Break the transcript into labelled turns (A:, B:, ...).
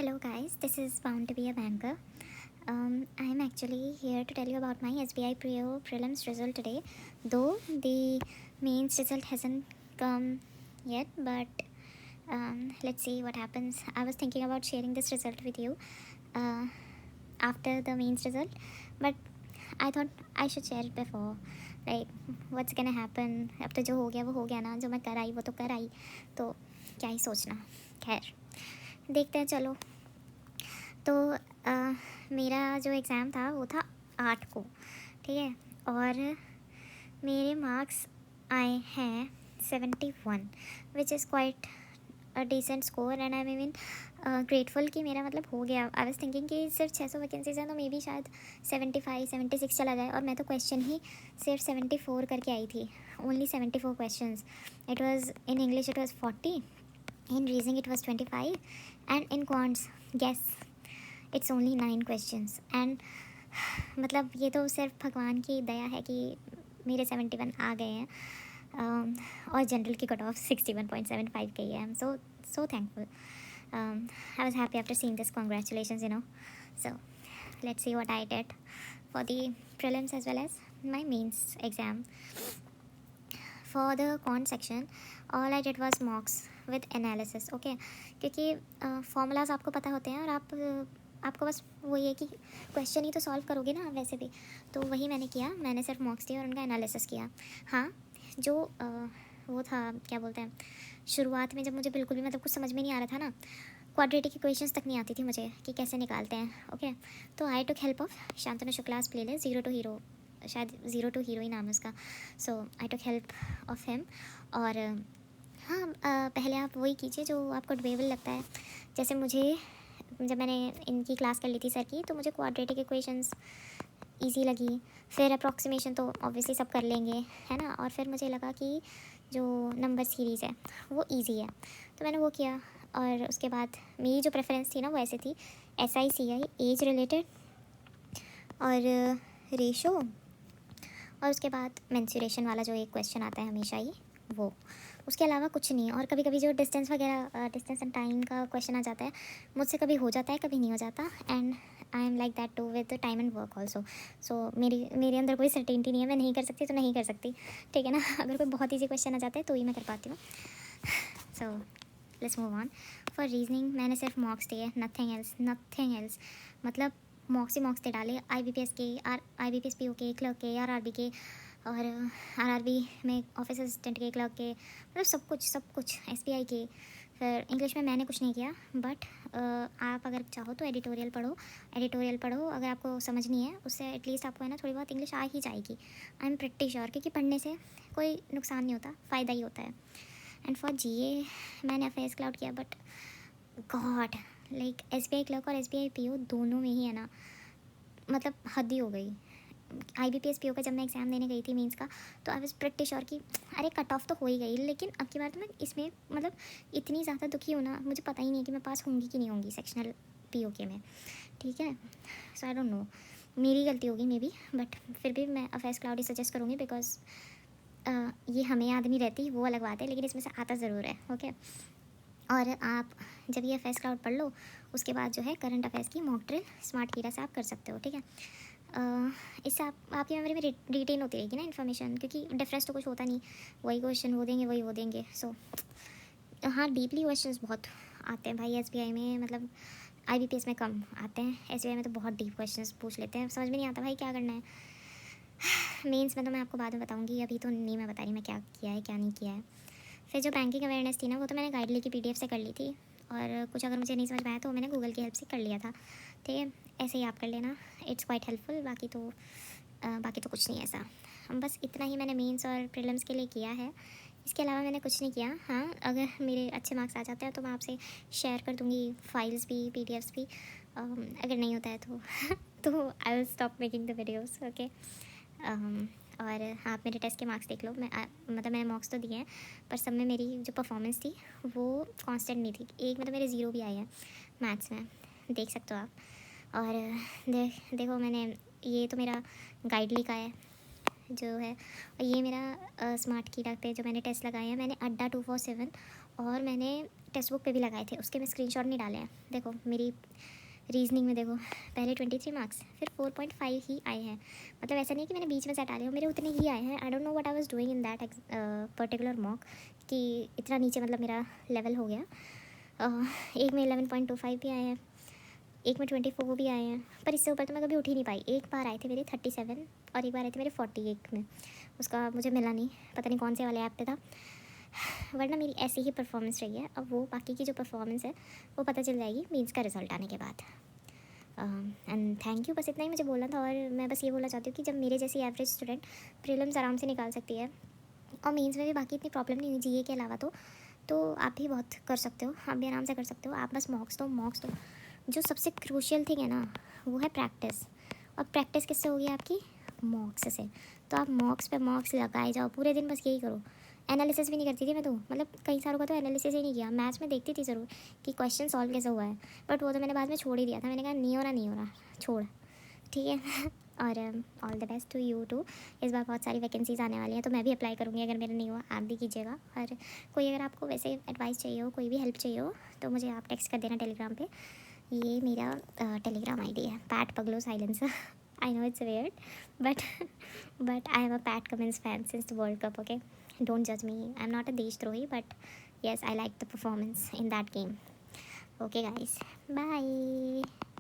A: Hello guys, this is bound to be a banker. I am actually here to tell you about my SBI prelims result today. Though the mains result hasn't come yet, but let's see what happens. I was thinking about sharing this result with you uh, after the mains result, but I thought I should share it before. Like, what's gonna happen? अब तो जो हो गया वो हो गया ना, जो मैं कर आई वो तो कर आई, तो क्या ही सोचना. खैर, देखते हैं. चलो. तो मेरा जो एग्ज़ाम था वो था 8 को, ठीक है. और मेरे मार्क्स आए हैं 71, which is quite a decent score. And I mean grateful कि मेरा मतलब हो गया. आई वाज थिंकिंग कि सिर्फ 600 वैकेंसीज हैं तो मे बी शायद 75 76 चला जाए. और मैं तो क्वेश्चन ही सिर्फ 74 करके आई थी. Only 74 question. It was in English it was 40, in reasoning it was 25, and in quants guess it's only 9 questions. And मतलब ये तो सिर्फ भगवान की दया है कि मेरे 71 आ गए हैं. और जनरल की कट ऑफ 61.75 गई है. I am so thankful. I was happy after seeing this. Congratulations, So let's see what I did for the prelims as well as my mains exam. For the quant section, all I did was mocks with analysis. Okay, क्योंकि formulas आपको पता होते हैं और आपको बस वो ये कि क्वेश्चन ही तो सॉल्व करोगे ना वैसे भी. तो वही मैंने किया. मैंने सिर्फ मॉक्स दिए और उनका एनालिसिस किया. हाँ, जो वो था क्या बोलते हैं, शुरुआत में जब मुझे बिल्कुल भी मतलब कुछ समझ में नहीं आ रहा था ना, क्वाड्रेटिक इक्वेशंस तक नहीं आती थी मुझे कि कैसे निकालते हैं. ओके, तो I took help of Shantanu Shukla's playlist zero to hero. शायद जीरो टू हीरो ही नाम है उसका. So I took help of him. और हाँ, पहले आप वही कीजिए जो आपको डुएबल लगता है. जैसे मुझे जब मैंने इनकी क्लास कर ली थी सर की, तो मुझे क्वाड्रेटिक इक्वेशंस ईजी लगी. फिर अप्रॉक्सीमेशन तो ऑब्वियसली सब कर लेंगे, है ना. और फिर मुझे लगा कि जो नंबर सीरीज़ है वो ईजी है, तो मैंने वो किया. और उसके बाद मेरी जो प्रेफरेंस थी ना वो ऐसे थी, SICI, एज रिलेटेड, और रेशो, और उसके बाद मेंसुरेशन वाला जो एक क्वेश्चन आता है हमेशा ही, वो. उसके अलावा कुछ नहीं. और कभी कभी जो डिस्टेंस वगैरह, डिस्टेंस एंड टाइम का क्वेश्चन आ जाता है, मुझसे कभी हो जाता है कभी नहीं हो जाता. And I am like that too with time and work also. So मेरे अंदर कोई सर्टेनिटी नहीं है. मैं नहीं कर सकती तो नहीं कर सकती, ठीक है ना. अगर कोई बहुत ईजी क्वेश्चन आ जाता है तो ही मैं कर पाती हूँ. So let's move on. For reasoning मैंने सिर्फ मॉक्स दिए, नथिंग एल्स. मतलब मॉक्स ही मॉक्स दे डाले. IBPS के, IBPS PO के, क्लर्क के, RRB के, और RRB में ऑफिस असिस्टेंट के, क्लर्क के, मतलब सब कुछ SBI के. फिर इंग्लिश में मैंने कुछ नहीं किया. बट आप अगर चाहो तो एडिटोरियल पढ़ो. अगर आपको समझ नहीं है उससे एटलीस्ट आपको है ना थोड़ी बहुत इंग्लिश आ ही जाएगी. आई एम प्रिटी श्योर, क्योंकि पढ़ने से कोई नुकसान नहीं होता, फ़ायदा ही होता है. एंड फॉर GA मैंने अफेयर्स क्लाउड किया. But God, like SBI clerk और SBI PO दोनों में ही है ना, मतलब हद ही हो गई. IBPS PO का जब मैं एग्ज़ाम देने गई थी मीन्स का, तो आई वॉज प्रिटी श्योर कि अरे कट ऑफ तो हो ही गई. लेकिन अब की बार तो मैं इसमें मतलब इतनी ज़्यादा दुखी हूँ ना, मुझे पता ही नहीं कि मैं पास होंगी कि नहीं होंगी सेक्शनल PO में, ठीक है. सो आई डोंट नो, मेरी गलती होगी मे बी. बट फिर भी मैं अफेयर्स क्लाउड ही सजेस्ट करूँगी, बिकॉज ये हमें याद नहीं रहती वो अलग बात है, लेकिन इसमें से आता ज़रूर है. ओके. और आप जब ये अफेयर्स क्लाउड पढ़ लो, उसके बाद जो है करंट अफेयर्स की मॉक ड्रिल स्मार्ट कीड़ा से आप कर सकते हो, ठीक है. इससे आपकी मेमोरी में रिटेन होती रहेगी ना इन्फॉर्मेशन, क्योंकि डिफरेंस तो कुछ होता नहीं. वही क्वेश्चन वो देंगे. सो हाँ, डीपली क्वेश्चंस बहुत आते हैं भाई SBI में. मतलब IBPS में कम आते हैं, SBI में तो बहुत डीप क्वेश्चंस पूछ लेते हैं. समझ में नहीं आता भाई क्या करना है. मेंस में तो मैं आपको बाद में बताऊंगी, अभी तो नहीं मैं बता रही मैं क्या किया है क्या नहीं किया है. फिर जो बैंकिंग अवेयरनेस थी ना, वो तो मैंने गाइडली की PDF से कर ली थी. और कुछ अगर मुझे नहीं समझ में आया तो मैंने गूगल की हेल्प से कर लिया था, ठीक है. ऐसे ही आप कर लेना, इट्स क्वाइट हेल्पफुल. बाकी तो कुछ नहीं ऐसा. बस इतना ही मैंने मेंस और प्रीलिम्स के लिए किया है. इसके अलावा मैंने कुछ नहीं किया. हाँ, अगर मेरे अच्छे मार्क्स आ जाते हैं तो मैं आपसे शेयर कर दूँगी फाइल्स भी, PDFs भी. अगर नहीं होता है तो I will stop making the videos. Okay. और आप मेरे टेस्ट के मार्क्स देख लो. मतलब मैंने मार्क्स तो दिए हैं, पर सब में मेरी जो परफॉर्मेंस थी वो कांस्टेंट नहीं थी. एक मतलब मेरे 0 भी आए हैं मैथ्स में, देख सकते हो आप. और देखो मैंने, ये तो मेरा गाइडली का है जो है, और ये मेरा स्मार्ट कीड़ा पे जो मैंने टेस्ट लगाए हैं. मैंने अड्डा 247 और मैंने टेक्स्ट बुक पे भी लगाए थे, उसके मैं स्क्रीनशॉट नहीं डाले हैं। देखो मेरी रीजनिंग में देखो, पहले 23 मार्क्स, फिर 4.5 ही आए हैं। मतलब ऐसा नहीं कि मैंने बीच में से हटा लिया, मेरे उतने ही आए हैं। I don't know what I was doing in that particular mock कि इतना नीचे मतलब मेरा लेवल हो गया। एक में 11.25 भी आए हैं, एक में 24 भी आए हैं, पर इससे ऊपर तो मैं कभी उठ ही नहीं पाई। एक बार आए थे मेरे 37 और एक बार आए थे मेरे 41 में, उसका मुझे मिला नहीं, पता नहीं कौन से वाले ऐप पे था। वरना मेरी ऐसी ही परफॉर्मेंस रही है। अब वो बाकी की जो परफॉर्मेंस है वो पता चल जाएगी मीन्स का रिजल्ट आने के बाद। एंड थैंक यू, बस इतना ही मुझे बोलना था। और मैं बस ये बोलना चाहती हूँ कि जब मेरे जैसी एवरेज स्टूडेंट प्रीलिम्स आराम से निकाल सकती है और मेंस में भी बाकी इतनी प्रॉब्लम नहीं हुई जीए के अलावा, तो आप भी बहुत कर सकते हो, आप भी आराम से कर सकते हो। आप बस मॉक्स दो। जो सबसे क्रूशियल थिंग है ना वो है प्रैक्टिस। और प्रैक्टिस किससे होगी आपकी? मॉक्स से। तो आप मॉक्स पे मॉक्स लगाए जाओ पूरे दिन, बस यही करो। एनालिसिस भी नहीं करती थी मैं तो, मतलब कई सारों का तो एनालिसिस ही नहीं किया। मैथ्स में देखती थी ज़रूर कि क्वेश्चन सॉल्व कैसे हुआ है, बट वो तो मैंने बाद में छोड़ ही दिया था। मैंने कहा नहीं हो रहा छोड़, ठीक है। और all the best to you too. इस बार बहुत सारी वैकेंसीज़ आने वाली हैं, तो मैं भी अप्लाई करूँगी। अगर मेरा नहीं हुआ आप भी कीजिएगा। और कोई अगर आपको वैसे एडवाइस चाहिए हो, कोई भी हेल्प चाहिए हो, तो मुझे आप टेक्स्ट कर देना टेलीग्राम पे। ये मेरा टेलीग्राम आईडी है, पैट पगलो silencer. I know it's weird, but but I am a Pat Cummins fan since the World Cup. Okay, don't judge me. I'm not a Deshtrohi, but yes, I like the performance in that game. Okay, guys, bye.